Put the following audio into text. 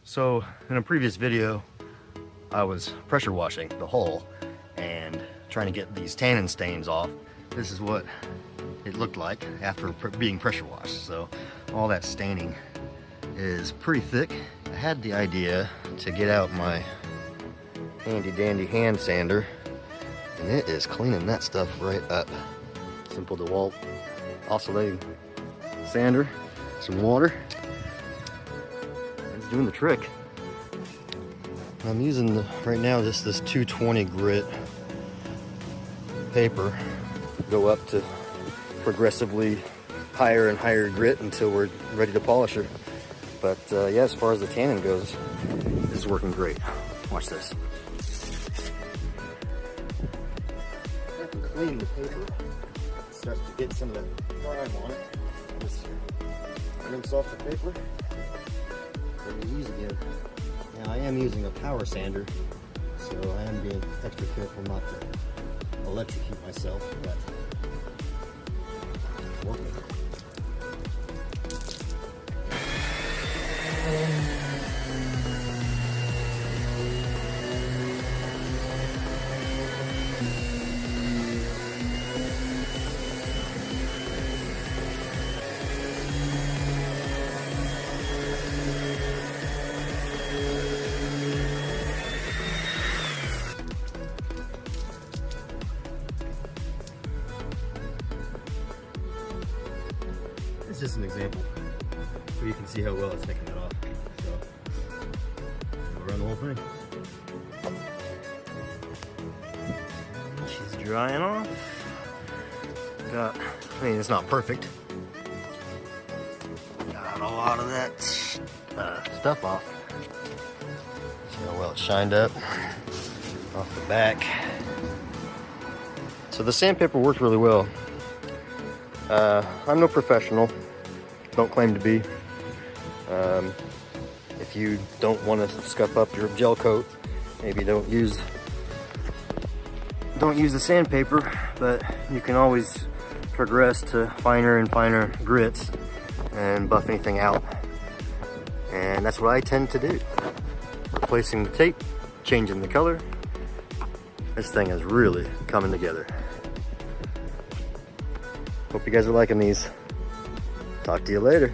So in a previous video, I was pressure washing the hull and trying to get these tannin stains off. This is what it looked like after being pressure washed. So all that staining is pretty thick. I had the idea to get out my handy dandy hand sander, and it is cleaning that stuff right up. Simple DeWalt oscillating sander, some water. It's doing the trick. I'm using right now just this 220 grit paper. Go up to progressively higher and higher grit until we're ready to polish her. But yeah, as far as the tannin goes, this is working great. Watch this. I have to clean the paper. It starts to get some of that grime on it. Just rinse off the paper. Then use again. Now I am using a power sander, so I am being extra careful not to electrocute myself, but it's working. It's just an example, so you can see how well it's taking that off. So, we'll run the whole thing. She's drying off. I mean, it's not perfect. Got a lot of that stuff off. See how well it's shined up off the back. So the sandpaper worked really well. I'm no professional, don't claim to be. If you don't want to scuff up your gel coat, maybe don't use the sandpaper, but you can always progress to finer and finer grits and buff anything out. And that's what I tend to do. Replacing the tape, changing the color. This thing is really coming together. Hope you guys are liking these. Talk to you later.